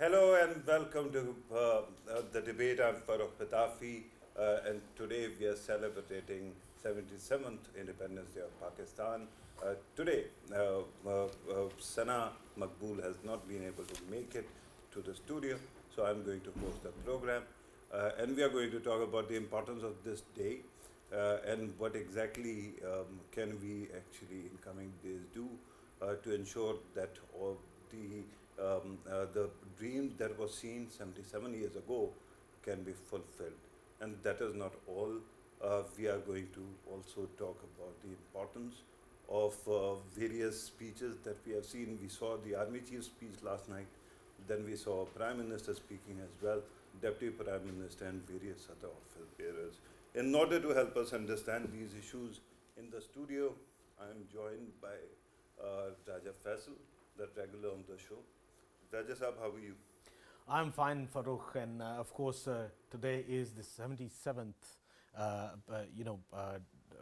Hello and welcome to the debate. I'm Farrukh Pitafi, and today we are celebrating 77th Independence Day of Pakistan. Today, Sana Maqbool has not been able to make it to the studio, so I'm going to host the program, and we are going to talk about the importance of this day and what exactly can we actually in coming days do to ensure that all the dream that was seen 77 years ago can be fulfilled. And that is not all. We are going to also talk about the importance of various speeches that we have seen. We saw the Army Chief's speech last night. Then we saw Prime Minister speaking as well, Deputy Prime Minister and various other office bearers. In order to help us understand these issues in the studio, I am joined by Raja Faisal, the regular on the show. Raja Sahab, how are you? I'm fine, Farrukh, and of course, today is the 77th,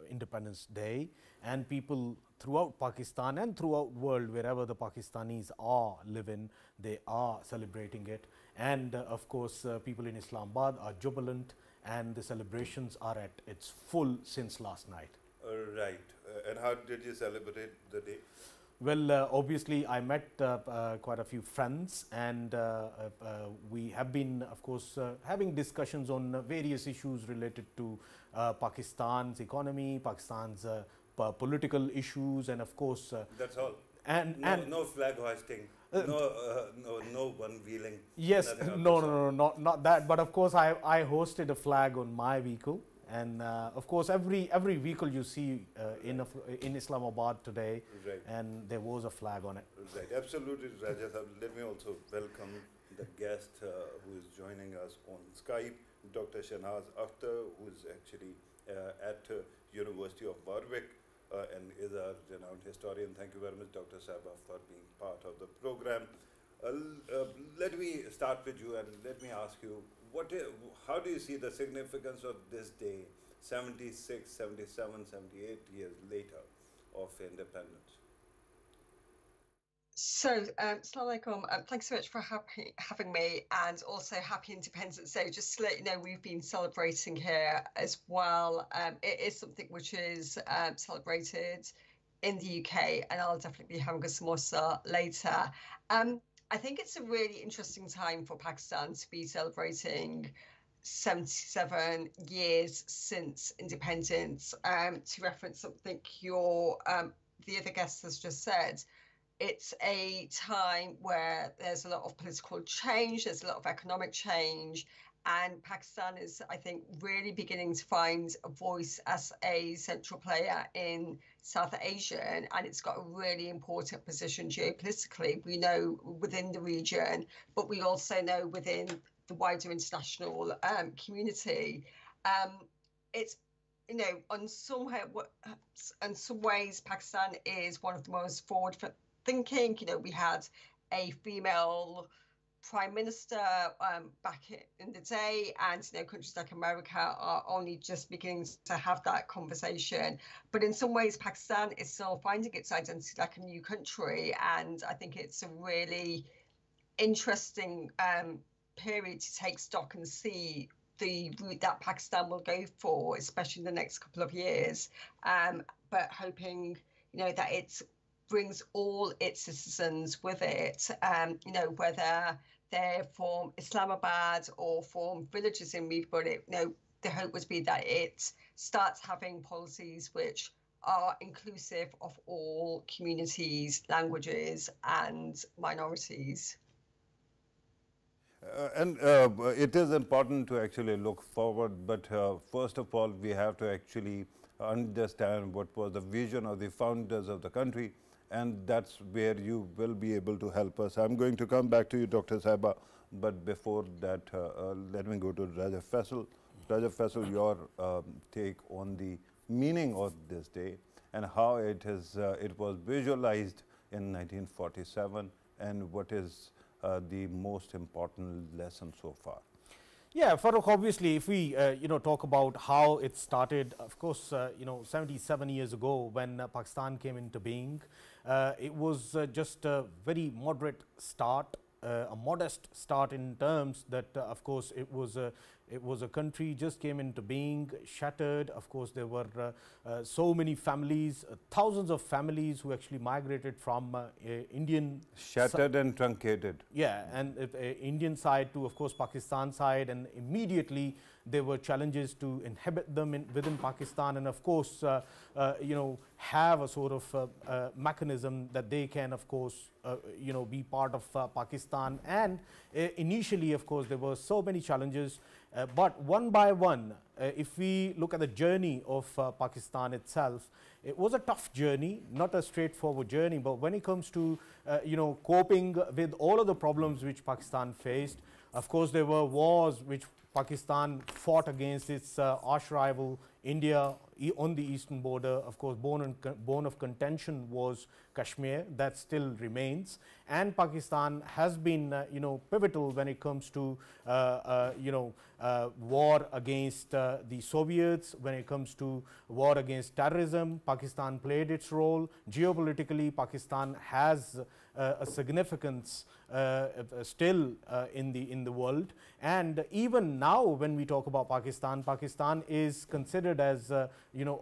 Independence Day, and people throughout Pakistan and throughout world, wherever the Pakistanis are living, they are celebrating it. And of course, people in Islamabad are jubilant, and the celebrations are at its full since last night. Right. And how did you celebrate the day? Well, obviously, I met quite a few friends, and we have been, of course, having discussions on various issues related to Pakistan's economy, Pakistan's political issues, and of course... That's all? And no flag hoisting, no one wheeling? Yes, no, not that. But of course, I hosted a flag on my vehicle. And of course, every vehicle you see in Islamabad today, right, and there was a flag on it. Right, absolutely, Raja. Let me also welcome the guest who is joining us on Skype, Dr. Shahnaz Akhter, who is actually at University of Warwick and is a renowned historian. Thank you very much, Dr. Sahaba, for being part of the program. Let me start with you and let me ask you, how do you see the significance of this day, 76, 77, 78 years later of independence? So, Assalamu alaikum. Thanks so much for having me, and also happy Independence Day. Just to let you know, we've been celebrating here as well. It is something which is celebrated in the UK, and I'll definitely be having a samosa later. I think it's a really interesting time for Pakistan to be celebrating 77 years since independence. To reference something the other guest has just said, it's a time where there's a lot of political change, there's a lot of economic change, and Pakistan is, I think, really beginning to find a voice as a central player in South Asia, and it's got a really important position geopolitically. We know within the region, but we also know within the wider international community. It's, in some ways, Pakistan is one of the most forward thinking. We had a female Prime Minister back in the day, and countries like America are only just beginning to have that conversation. But in some ways, Pakistan is still finding its identity like a new country, and I think it's a really interesting period to take stock and see the route that Pakistan will go for, especially in the next couple of years. But hoping, that it brings all its citizens with it, whether they're from Islamabad or from villages in Maqbool. The hope would be that it starts having policies which are inclusive of all communities, languages, and minorities. It is important to actually look forward, but first of all, we have to actually understand what was the vision of the founders of the country, and that's where you will be able to help us. I'm going to come back to you, Dr. Sahaba, but before that, let me go to Raja Faisal. Raja Faisal, your take on the meaning of this day and how it was visualized in 1947, and what is the most important lesson so far? Yeah, Farrukh, obviously, if we talk about how it started, of course, 77 years ago when Pakistan came into being, it was just a very moderate start a modest start in terms that, of course, it was a country just came into being, shattered. Of course, there were so many families, thousands of families who actually migrated from Indian. Shattered and truncated. Yeah, and Indian side to, of course, Pakistan side, and immediately there were challenges to inhabit them within Pakistan, and of course, have a sort of mechanism that they can, of course, be part of Pakistan. And initially, of course, there were so many challenges, but one by one, if we look at the journey of Pakistan itself, it was a tough journey, not a straightforward journey, but when it comes to, coping with all of the problems which Pakistan faced, of course, there were wars which Pakistan fought against its arch rival India on the eastern border. Of course, bone of contention was Kashmir. That still remains, and Pakistan has been pivotal when it comes to war against the Soviets. When it comes to war against terrorism, Pakistan played its role. Geopolitically, Pakistan has a significance still in the world, and even now when we talk about Pakistan, Pakistan is considered as a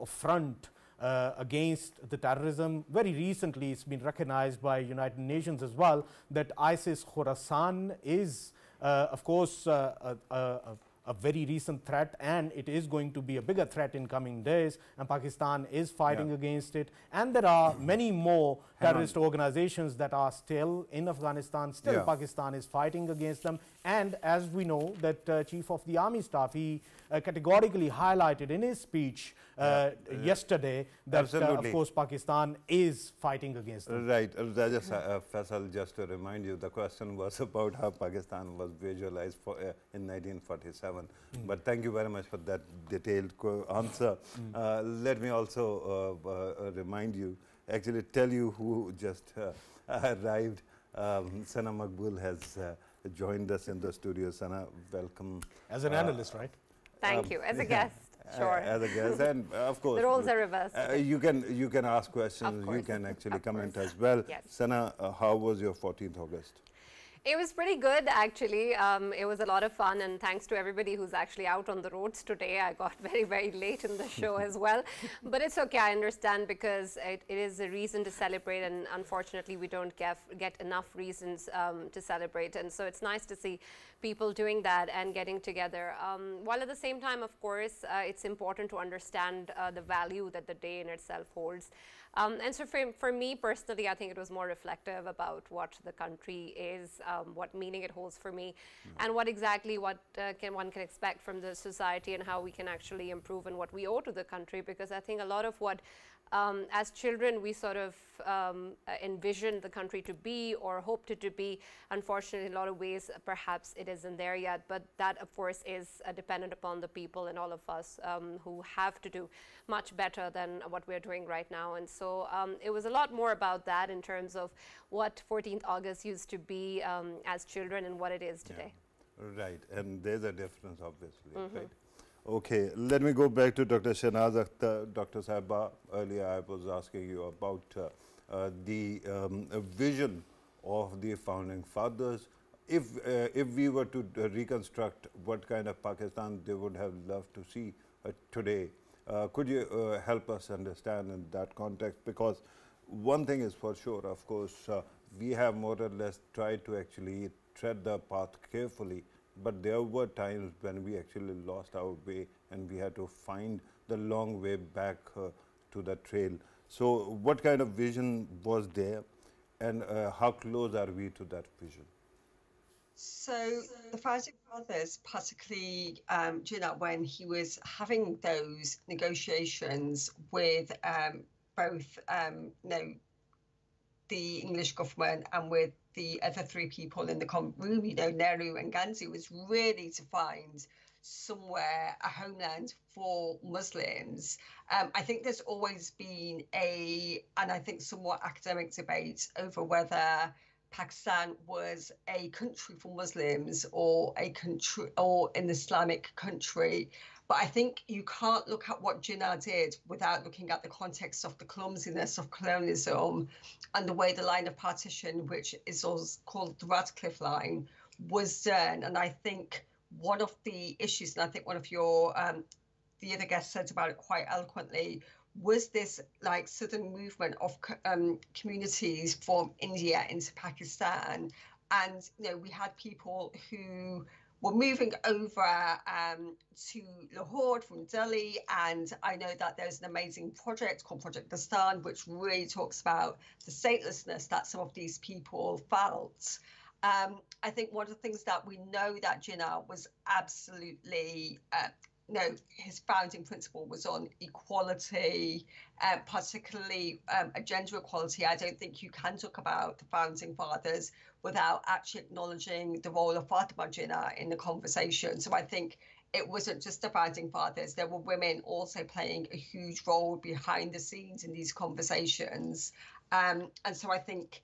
front against the terrorism. Very recently, it's been recognized by United Nations as well that ISIS Khorasan is, of course, a very recent threat, and it is going to be a bigger threat in coming days, and Pakistan is fighting against it. And there are many more terrorist organizations that are still in Afghanistan. Still, Pakistan is fighting against them. And as we know that Chief of the Army Staff, he categorically highlighted in his speech yesterday that, of course, Pakistan is fighting against them. Right. Faisal, just to remind you, the question was about how Pakistan was visualized in 1947. But thank you very much for that detailed answer. Let me also remind you, actually tell you who just arrived. Sana Maqbool has joined us in the studio. Sana, welcome. As an analyst, right? Thank you. As a guest, sure. As a guest, and of course, the roles are reversed. You can ask questions. You can actually comment as well. Yes. Sana, how was your 14th August? It was pretty good, actually. It was a lot of fun, and thanks to everybody who's actually out on the roads today. I got very, very late in the show as well. But it's okay, I understand, because it is a reason to celebrate, and unfortunately we don't get enough reasons to celebrate. And so it's nice to see people doing that and getting together. While at the same time, of course, it's important to understand the value that the day in itself holds. And so for me personally, I think it was more reflective about what the country is, what meaning it holds for me, and what exactly one can expect from the society, and how we can actually improve, and what we owe to the country. Because I think a lot of what as children we sort of envisioned the country to be, or hoped it to be, unfortunately in a lot of ways perhaps it isn't there yet. But that, of course, is dependent upon the people and all of us who have to do much better than what we're doing right now. And so it was a lot more about that in terms of what 14th August used to be as children and what it is today. Yeah. Right, and there's a difference, obviously, right? Okay, let me go back to Dr. Shahnaz Akhter. Dr. Sahiba, earlier I was asking you about the vision of the founding fathers. If we were to reconstruct what kind of Pakistan they would have loved to see today, could you help us understand in that context? Because one thing is for sure, of course, we have more or less tried to actually tread the path carefully, but there were times when we actually lost our way and we had to find the long way back to the trail. So what kind of vision was there, and how close are we to that vision? So the founding fathers, particularly during that, when he was having those negotiations with both the English government and with the other three people in the room, Nehru and Gandhi, was really to find somewhere, a homeland for Muslims. I think there's always been and I think somewhat academic debate over whether Pakistan was a country for Muslims or a country or an Islamic country. But I think you can't look at what Jinnah did without looking at the context of the clumsiness of colonialism and the way the line of partition, which is also called the Radcliffe Line, was done. And I think one of the issues, and I think one of your the other guest said about it quite eloquently, was this like sudden movement of communities from India into Pakistan. And, you know, we had people who were moving over to Lahore from Delhi. And I know that there's an amazing project called Project Dastan, which really talks about the statelessness that some of these people felt. I think one of the things that we know that Jinnah was absolutely no, his founding principle was on equality, particularly a gender equality. I don't think you can talk about the founding fathers without actually acknowledging the role of Fatima Jinnah in the conversation. So I think it wasn't just the founding fathers. There were women also playing a huge role behind the scenes in these conversations. And so I think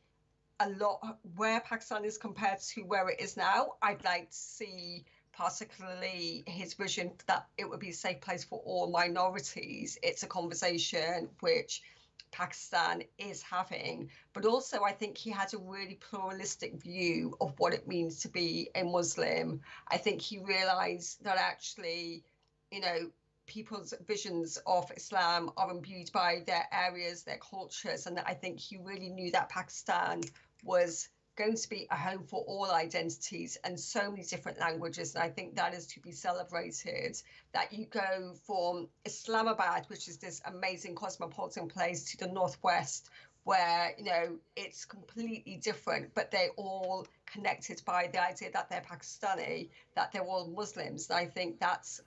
a lot where Pakistan is compared to where it is now, I'd like to see particularly his vision that it would be a safe place for all minorities. It's a conversation which Pakistan is having, but also I think he had a really pluralistic view of what it means to be a Muslim. I think he realized that actually, you know, people's visions of Islam are imbued by their areas, their cultures, and I think he really knew that Pakistan was going to be a home for all identities and so many different languages. And I think that is to be celebrated, that you go from Islamabad, which is this amazing cosmopolitan place, to the Northwest, where, you know, it's completely different, but they're all connected by the idea that they're Pakistani, that they're all Muslims. And I think that's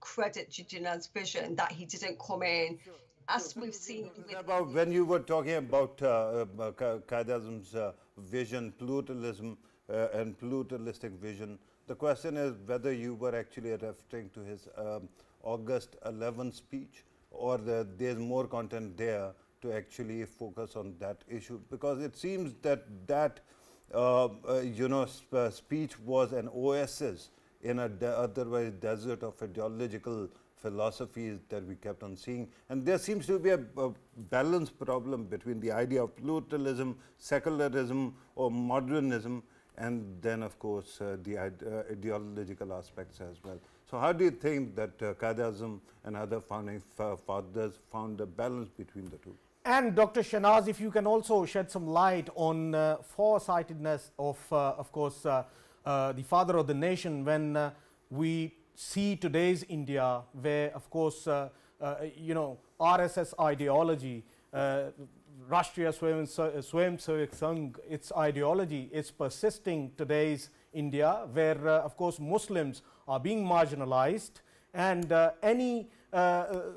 credit to Jinnah's vision, that he didn't come in as we've seen. About when you were talking about Qaid-e-Azam's vision, pluralism and pluralistic vision, the question is whether you were actually referring to his August 11th speech, or there's more content there to actually focus on that issue, because it seems that speech was an oasis in a otherwise desert of ideological philosophies that we kept on seeing. And there seems to be a balance problem between the idea of pluralism, secularism or modernism, and then of course the ideological aspects as well. So how do you think that Qaid-e-Azam and other founding fathers found a balance between the two? And Dr. Shahnaz, if you can also shed some light on foresightedness of course, the father of the nation, when we see today's India, where of course RSS ideology, Rashtriya Swayamsevak Sangh, its ideology is persisting today's India, where of course Muslims are being marginalized, and any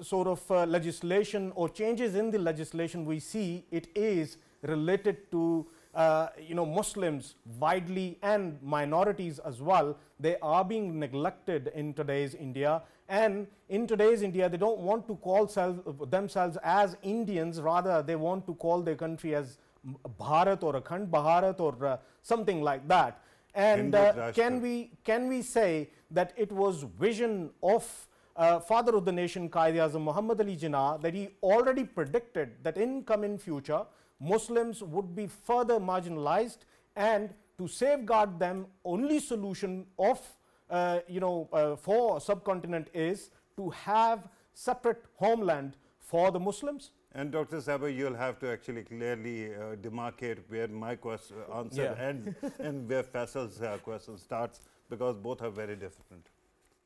sort of legislation or changes in the legislation we see, it is related to Muslims widely and minorities as well. They are being neglected in today's India, and in today's India they don't want to call themselves as Indians, rather they want to call their country as Bharat or Akhand Bharat or something like that. And can we say that it was vision of father of the nation Qaid-e-Azam Muhammad Ali Jinnah, that he already predicted that in coming future Muslims would be further marginalized, and to safeguard them, only solution of for subcontinent is to have separate homeland for the Muslims? And Dr. Saber, you'll have to actually clearly demarcate where my answer ends and where Faisal's question starts, because both are very different.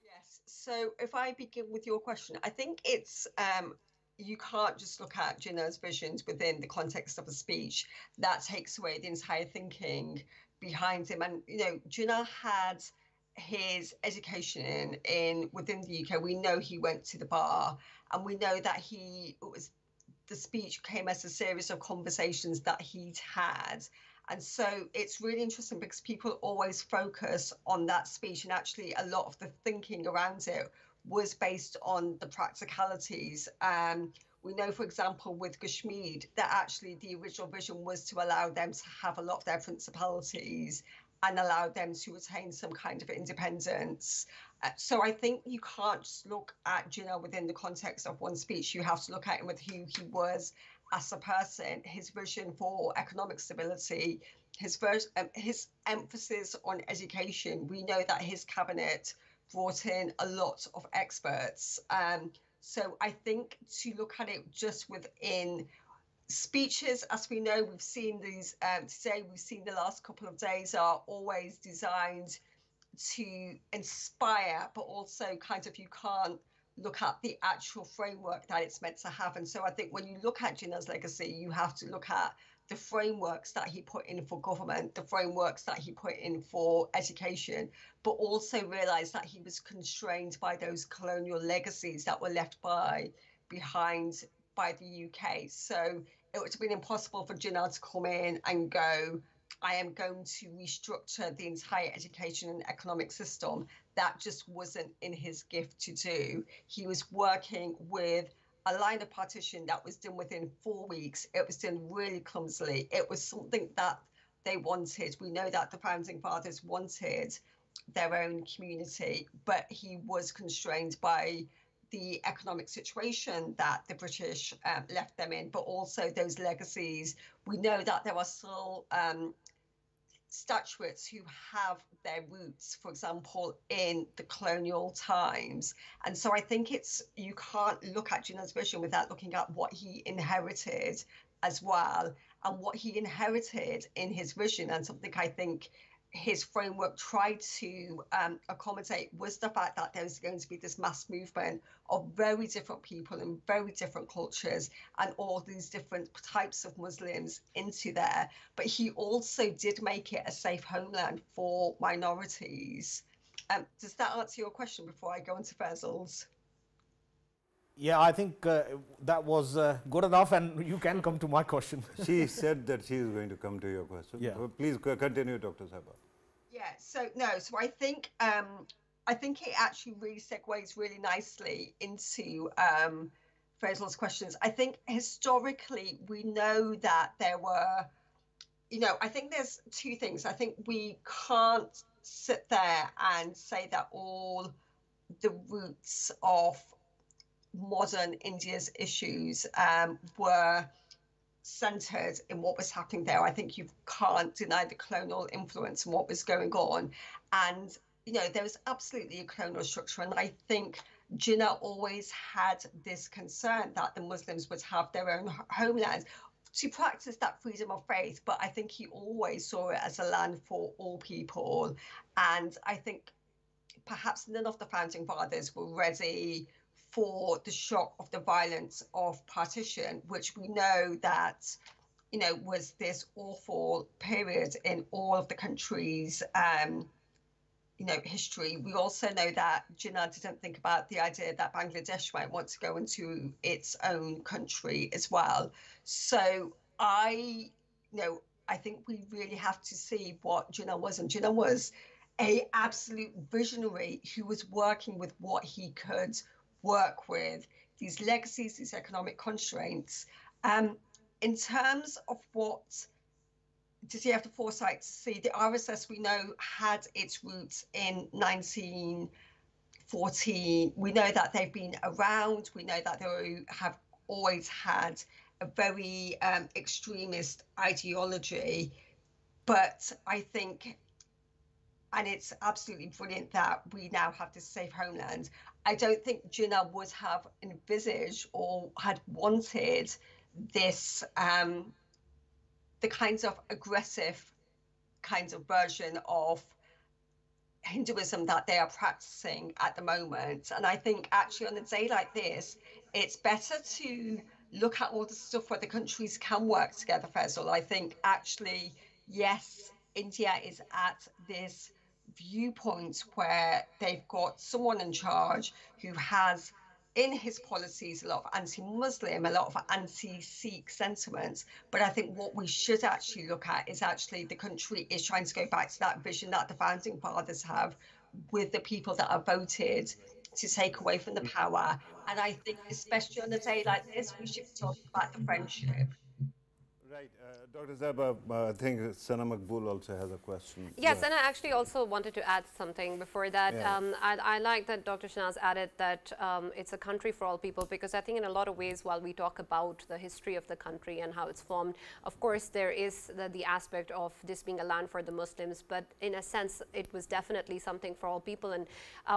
Yes. So if I begin with your question, I think it's you can't just look at Jinnah's visions within the context of a speech. That takes away the entire thinking behind him. And Jinnah had his education within the UK. We know he went to the bar, and we know that the speech came as a series of conversations that he'd had. And so it's really interesting because people always focus on that speech, and actually a lot of the thinking around it was based on the practicalities, We know, for example, with Kashmir, that actually the original vision was to allow them to have a lot of their principalities and allow them to attain some kind of independence. So I think you can't just look at Jinnah within the context of one speech. You have to look at him with who he was as a person, his vision for economic stability, his emphasis on education. We know that his cabinet brought in a lot of experts. So I think to look at it just within speeches, as we know, we've seen these today, we've seen the last couple of days are always designed to inspire, but also kind of you can't look at the actual framework that it's meant to have. And so I think when you look at Jinnah's legacy, you have to look at the frameworks that he put in for government, the frameworks that he put in for education, but also realize that he was constrained by those colonial legacies that were left behind by the UK. So it would have been impossible for Jinnah to come in and go, I am going to restructure the entire education and economic system. That just wasn't in his gift to do. He was working with a line of partition that was done within 4 weeks. It was done really clumsily. It was something that they wanted. We know that the founding fathers wanted their own community, but he was constrained by the economic situation that the British left them in, but also those legacies. We know that there are still statuettes who have their roots, for example, in the colonial times. And so I think you can't look at Jinnah's vision without looking at what he inherited as well, and what he inherited in his vision, and something I think his framework tried to accommodate was the fact that there's going to be this mass movement of very different people and very different cultures and all these different types of Muslims into there. But he also did make it a safe homeland for minorities. Does that answer your question before I go into Faisal's? Yeah, I think that was good enough, and you can come to my question. She said that she is going to come to your question. Yeah. Please continue, Dr. Saba. Yeah, so I think it actually really segues really nicely into Faisal's questions. I think historically we know that there were, I think there's two things. I think we can't sit there and say that all the roots of modern India's issues were centered in what was happening there. I think you can't deny the colonial influence and what was going on. And, there was absolutely a colonial structure. And I think Jinnah always had this concern that the Muslims would have their own homeland to practice that freedom of faith. But I think he always saw it as a land for all people. And I think perhaps none of the founding fathers were ready for the shock of the violence of partition, which we know that, was this awful period in all of the countries' history. We also know that Jinnah didn't think about the idea that Bangladesh might want to go into its own country as well. So I think we really have to see what Jinnah was. And Jinnah was an absolute visionary who was working with what he could work with, these legacies, these economic constraints. In terms of what did he have the foresight to see, the RSS we know had its roots in 1914. We know that they've been around. We know that they have always had a very extremist ideology. But I think, and it's absolutely brilliant that we now have this safe homeland. I don't think Jinnah would have envisaged or had wanted this, the kinds of aggressive kinds of version of Hinduism that they are practicing at the moment. And I think actually on a day like this, it's better to look at all the stuff where the countries can work together, Faisal. I think actually, yes, India is at this viewpoint where they've got someone in charge who has in his policies a lot of anti-Muslim, a lot of anti-Sikh sentiments. But I think what we should actually look at is actually the country is trying to go back to that vision that the founding fathers have with the people that are voted to take away from the power. And I think, especially on a day like this, we should be talking about the friendship. Right. Dr. Zaba, I think Sana Maqbool also has a question. Yes, and I actually also wanted to add something before that. Yeah. I like that Dr. Shahnaz added that it's a country for all people, because I think in a lot of ways, while we talk about the history of the country and how it's formed, of course, there is the aspect of this being a land for the Muslims, but in a sense, it was definitely something for all people. And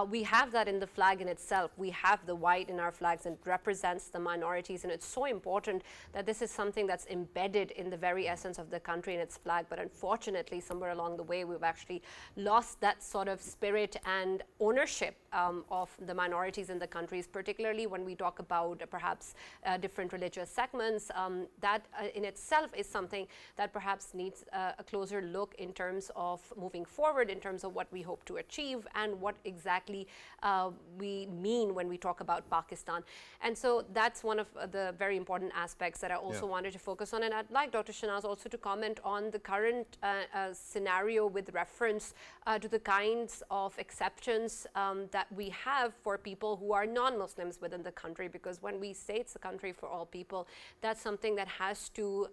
we have that in the flag in itself. We have the white in our flags, and it represents the minorities. And it's so important that this is something that's embedded in the very essence of the country and its flag. But unfortunately, somewhere along the way, we've actually lost that sort of spirit and ownership of the minorities in the countries, particularly when we talk about perhaps different religious segments. That in itself is something that perhaps needs a closer look in terms of moving forward, in terms of what we hope to achieve and what exactly we mean when we talk about Pakistan. And so that's one of the very important aspects that I also wanted to focus on. And I'd like Dr. Shahnaz also to comment on the current scenario with reference to the kinds of exceptions that we have for people who are non-Muslims within the country, because when we say it's a country for all people, that's something that has to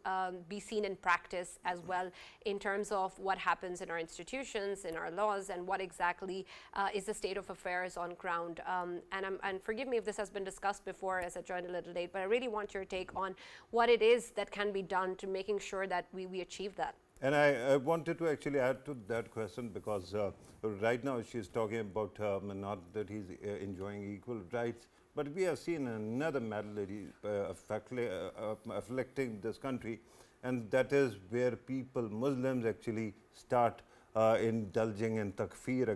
be seen in practice as well, in terms of what happens in our institutions, in our laws, and what exactly is the state of affairs on ground. And forgive me if this has been discussed before, as I joined a little late, but I really want your take on what it is that can be done to making sure that we achieve that. And I wanted to actually add to that question, because right now she's talking about not that he's enjoying equal rights, but we have seen another malady afflicting this country, and that is where people, Muslims, actually start indulging in takfir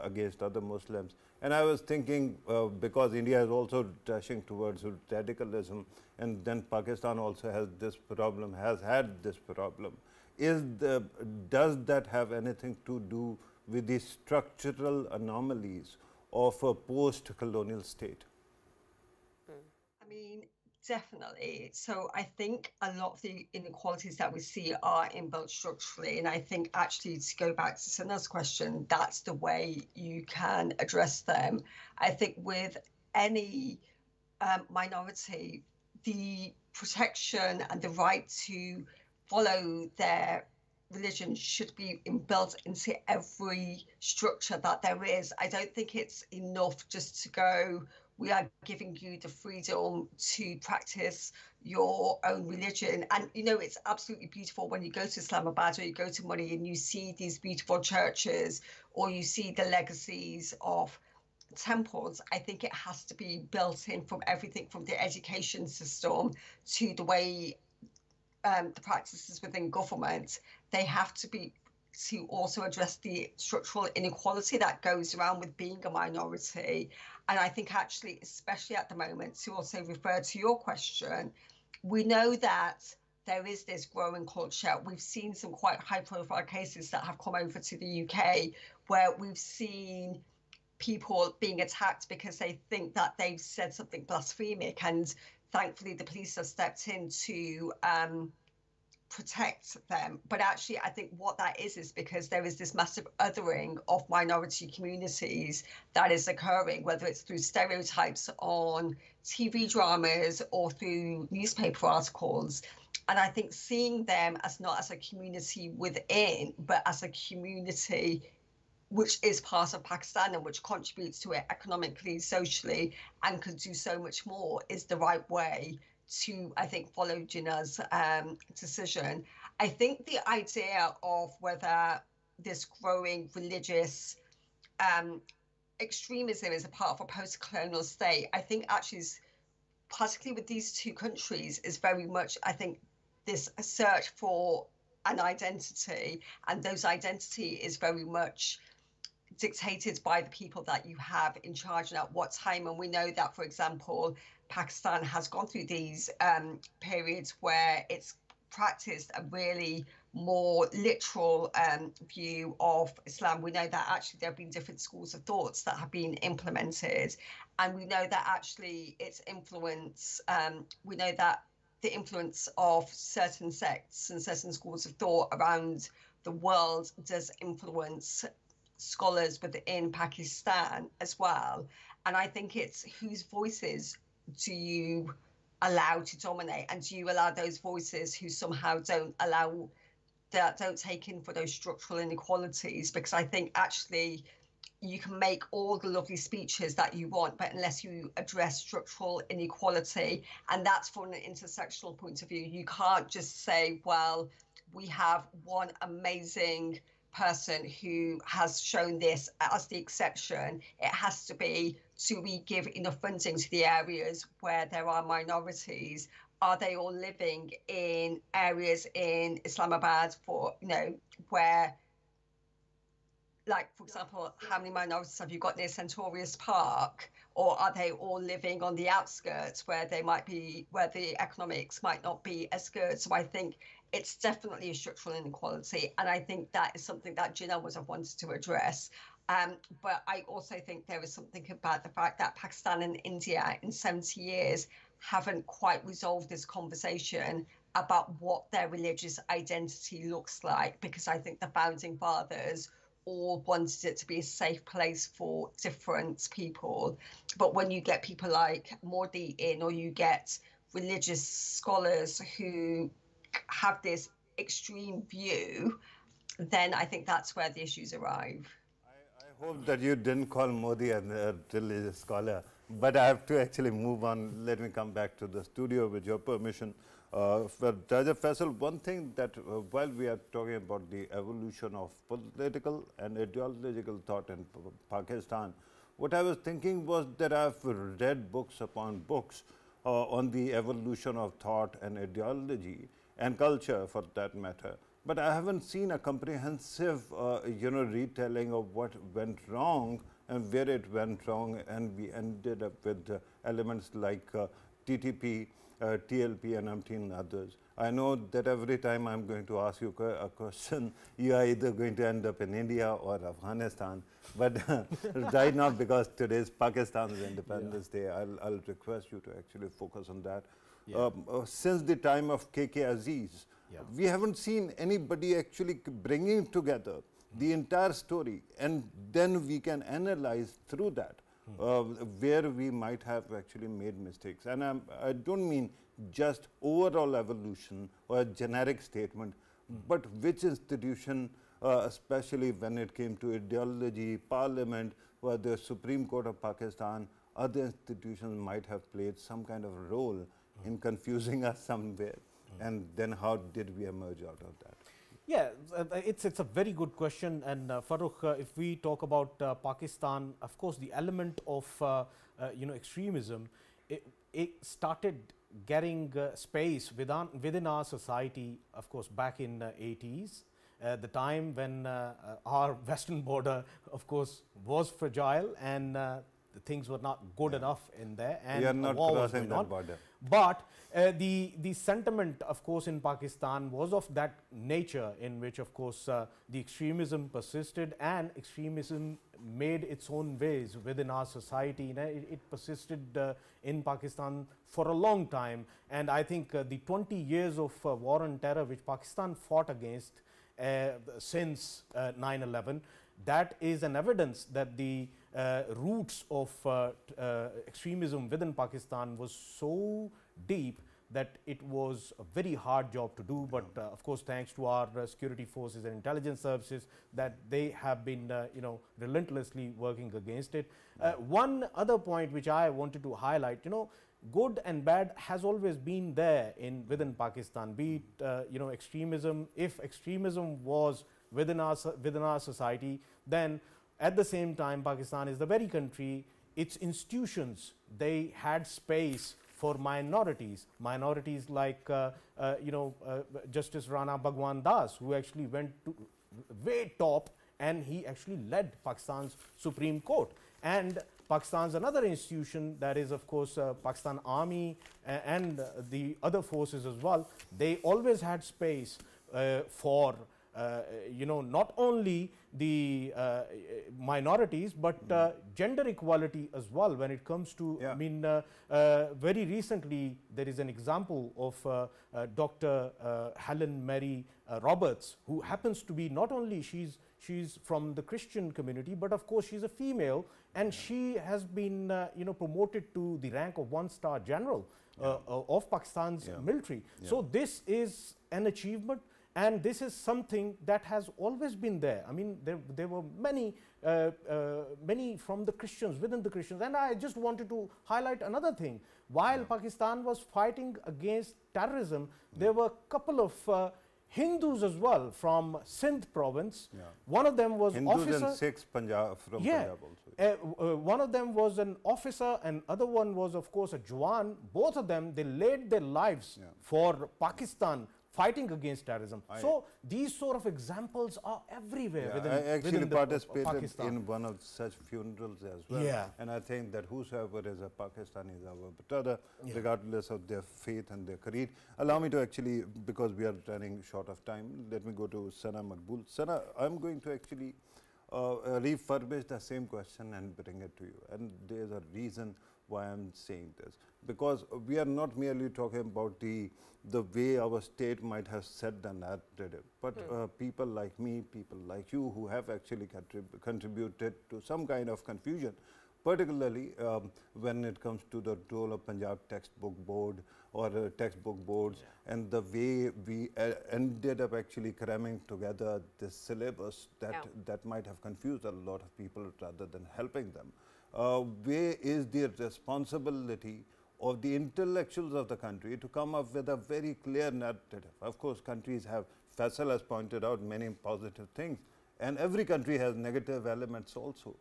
against other Muslims. And I was thinking, because India is also dashing towards radicalism, and then Pakistan also has this problem, has had this problem. Does that have anything to do with the structural anomalies of a post-colonial state? I mean, definitely. So I think a lot of the inequalities that we see are inbuilt structurally. And I think actually, to go back to Sana's question, that's the way you can address them. I think with any minority, the protection and the right to follow their religion should be inbuilt into every structure that there is. I don't think it's enough just to go, we are giving you the freedom to practice your own religion. And, you know, it's absolutely beautiful when you go to Islamabad or you go to Muni and you see these beautiful churches, or you see the legacies of temples. I think it has to be built in from everything from the education system to the way the practices within government. They have to be to also address the structural inequality that goes around with being a minority. And I think actually, especially at the moment, to also refer to your question, we know that there is this growing culture. We've seen some quite high profile cases that have come over to the UK where we've seen people being attacked because they think that they've said something blasphemic, and thankfully the police have stepped in to protect them. But actually, I think what that is because there is this massive othering of minority communities that is occurring, whether it's through stereotypes on TV dramas or through newspaper articles. And I think seeing them as not as a community within, but as a community which is part of Pakistan and which contributes to it economically, socially, and could do so much more, is the right way to, I think, follow Jinnah's decision. I think the idea of whether this growing religious extremism is a part of a post-colonial state, I think actually is, particularly with these two countries, is very much, I think, this search for an identity, and those identity is very much dictated by the people that you have in charge and at what time. And we know that, for example, Pakistan has gone through these periods where it's practiced a really more literal view of Islam. We know that actually there have been different schools of thoughts that have been implemented, and we know that actually its influence, we know that the influence of certain sects and certain schools of thought around the world does influence scholars within Pakistan as well. And I think it's whose voices do you allow to dominate, and do you allow those voices who somehow don't take in for those structural inequalities? Because I think actually you can make all the lovely speeches that you want, but unless you address structural inequality, and that's from an intersectional point of view, you can't just say, well, we have one amazing person who has shown this as the exception. It has to be, do we give enough funding to the areas where there are minorities? Are they all living in areas in Islamabad where, like, for example, how many minorities have you got near Centaurius Park? Or are they all living on the outskirts where the economics might not be as good? So I think it's definitely a structural inequality. And I think that is something that Jinnah would have wanted to address. But I also think there is something about the fact that Pakistan and India in 70 years haven't quite resolved this conversation about what their religious identity looks like, because I think the founding fathers all wanted it to be a safe place for different people. But when you get people like Modi in, or you get religious scholars who have this extreme view, then I think that's where the issues arrive. I hope that you didn't call Modi a religious scholar, but I have to actually move on. Let me come back to the studio with your permission. For Dr. Faisal, one thing that while we are talking about the evolution of political and ideological thought in Pakistan, what I was thinking was that I've read books upon books on the evolution of thought and ideology and culture for that matter. But I haven't seen a comprehensive, retelling of what went wrong and where it went wrong, and we ended up with elements like TTP, TLP, and umpteen others. I know that every time I'm going to ask you a question, you are either going to end up in India or Afghanistan. But right now, because today is Pakistan's Independence Day, I'll request you to actually focus on that. Since the time of KK Aziz, we haven't seen anybody actually bringing together the entire story, and then we can analyze through that where we might have actually made mistakes. And I don't mean just overall evolution or a generic statement, but which institution, especially when it came to ideology, parliament, or the Supreme Court of Pakistan, other institutions might have played some kind of role in confusing us somewhere. And then how did we emerge out of that? Yeah, it's a very good question. And Farrukh, if we talk about Pakistan, of course, the element of extremism, it started getting space within our society, of course, back in the 80s, the time when our western border, of course, was fragile, and things were not good enough in there, and we are not crossing that border. But the sentiment, of course, in Pakistan was of that nature, in which, of course, the extremism persisted, and extremism made its own ways within our society. It persisted in Pakistan for a long time, and I think the 20 years of war on terror which Pakistan fought against since 9/11, that is an evidence that the roots of extremism within Pakistan was so deep that it was a very hard job to do. But of course, thanks to our security forces and intelligence services, that they have been relentlessly working against it. One other point which I wanted to highlight, good and bad has always been there within Pakistan. Be it extremism. If extremism was within our society, then at the same time, Pakistan is the very country, its institutions, they had space for minorities like Justice Rana Bhagwan Das, who actually went to way top, and he actually led Pakistan's Supreme Court. And Pakistan's another institution, that is, of course, Pakistan Army and the other forces as well, they always had space for you know, not only the minorities, but gender equality as well when it comes to, I mean, very recently there is an example of Dr. Helen Mary Roberts, who happens to be not only she's from the Christian community, but of course she's a female, and she has been you know, promoted to the rank of 1-star general of Pakistan's military. So this is an achievement, and this is something that has always been there. I mean, there were many many from the Christians, within the Christians. And I just wanted to highlight another thing. While Pakistan was fighting against terrorism, there were a couple of Hindus as well from Sindh province. One of them was Hindus officer. and Sikhs Punjab, from Punjab also. One of them was an officer, and other one was, of course, a Jawan. Both of them, they laid their lives for Pakistan, fighting against terrorism. So these sort of examples are everywhere. I actually participated Pakistan. in one of such funerals as well. And I think that whosoever is a Pakistani is our brother, regardless of their faith and their creed. Allow me to actually, because we are running short of time, let me go to Sana Maqbool. Sana, I'm going to actually refurbish the same question and bring it to you. And there's a reason why I'm saying this. Because we are not merely talking about the way our state might have set the narrative, but people like me, people like you, who have actually contributed to some kind of confusion, particularly when it comes to the role of Punjab textbook board or textbook boards, and the way we ended up actually cramming together this syllabus that might have confused a lot of people rather than helping them. Where is the responsibility of the intellectuals of the country to come up with a very clear narrative? Of course, countries have, Faisal has pointed out many positive things, and every country has negative elements also.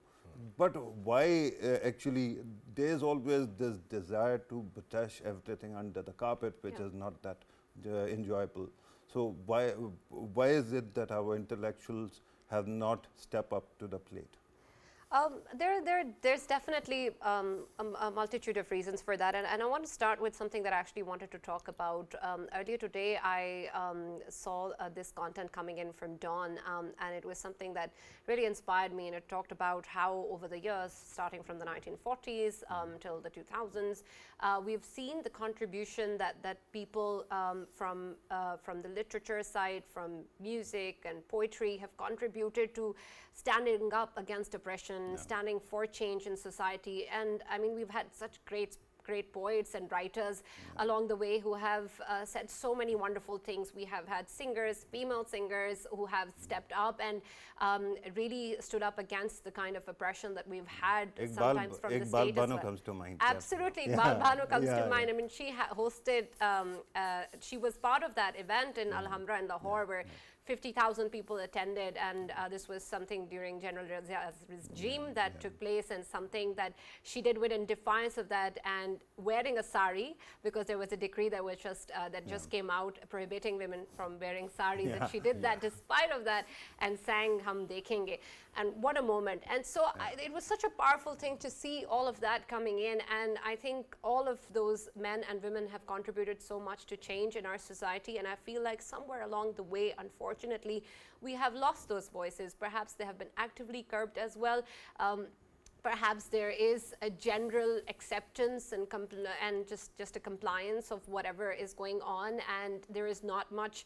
But why actually there is always this desire to brush everything under the carpet, which is not that enjoyable. So why is it that our intellectuals have not stepped up to the plate? There's definitely a multitude of reasons for that, and I want to start with something that I actually wanted to talk about. Earlier today, I saw this content coming in from Dawn, and it was something that really inspired me, and it talked about how over the years, starting from the 1940s till the 2000s, we've seen the contribution that people from the literature side, from music and poetry, have contributed to standing up against oppression, standing for change in society. And I mean, we've had such great poets and writers along the way who have said so many wonderful things. We have had singers, female singers, who have stepped up and really stood up against the kind of oppression that we've had sometimes from the state as well. Comes to mind. Absolutely, Iqbal Banu comes to mind. I mean, she hosted, she was part of that event in Alhambra in Lahore, where 50,000 people attended, and this was something during General Razia's regime that took place, and something that she did in defiance of that, and wearing a sari, because there was a decree that was just came out prohibiting women from wearing saris, and she did that despite of that, and sang Hum Dekhenge. And what a moment. And so it was such a powerful thing to see all of that coming in, and I think all of those men and women have contributed so much to change in our society, and I feel like somewhere along the way, unfortunately, we have lost those voices. Perhaps they have been actively curbed as well. Perhaps there is a general acceptance and just a compliance of whatever is going on, and there is not much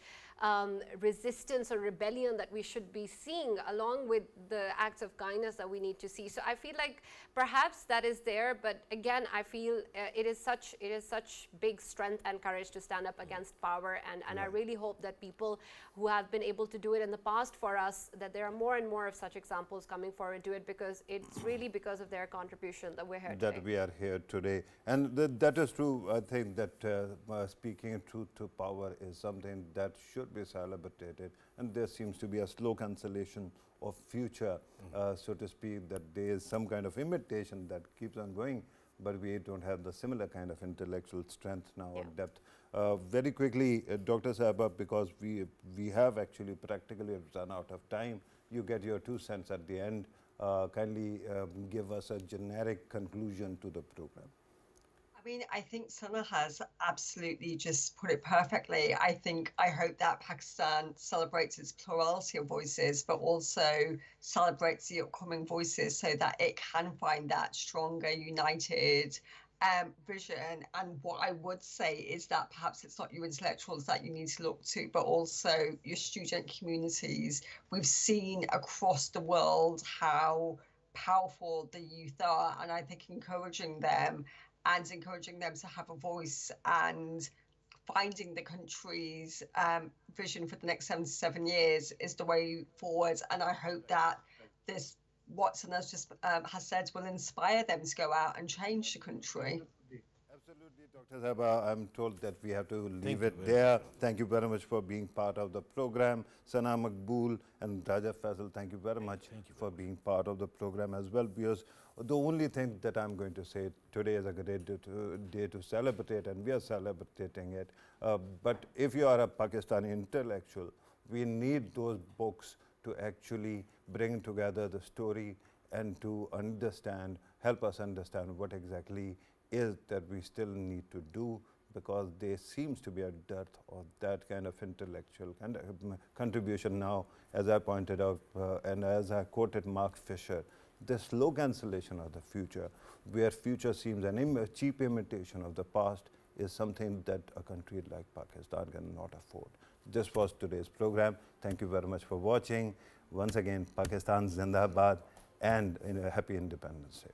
resistance or rebellion that we should be seeing along with the acts of kindness that we need to see. So I feel like perhaps that is there, but again, I feel it is such big strength and courage to stand up against power, and I really hope that people who have been able to do it in the past for us, that there are more and more of such examples coming forward to it, because it's really because of their contribution that we're here today. That we are here today. And that is true. I think that speaking truth to power is something that should be celebrated, and there seems to be a slow cancellation of future, so to speak, that there is some kind of imitation that keeps on going, but we don't have the similar kind of intellectual strength now or depth. Very quickly, Dr. Sahaba, because we have actually practically run out of time, you get your 2 cents at the end. Kindly give us a generic conclusion to the program. mean, I think Sana has absolutely just put it perfectly. I hope that Pakistan celebrates its plurality of voices, but also celebrates the upcoming voices so that it can find that stronger, united vision. And what I would say is that perhaps it's not your intellectuals that you need to look to, but also your student communities. We've seen across the world how powerful the youth are, and I think encouraging them to have a voice and finding the country's vision for the next 77 years is the way forward. And I hope that this, what Sanaz just has said, will inspire them to go out and change the country. Absolutely, Dr. Zaba. I'm told that we have to leave it there. Thank you very much for being part of the program. Sana, Maqbool and Raja Faisal, thank you very much for being part of the program as well. Because the only thing that I'm going to say, today is a great day to celebrate, and we are celebrating it. But if you are a Pakistani intellectual, we need those books to actually bring together the story and to understand, help us understand what exactly is that we still need to do, because there seems to be a dearth of that kind of intellectual contribution now, as I pointed out, and as I quoted Mark Fisher, the slow cancellation of the future, where future seems a cheap imitation of the past, is something that a country like Pakistan cannot afford. This was today's program. Thank you very much for watching. Once again, Pakistan Zindabad, and a happy Independence Day.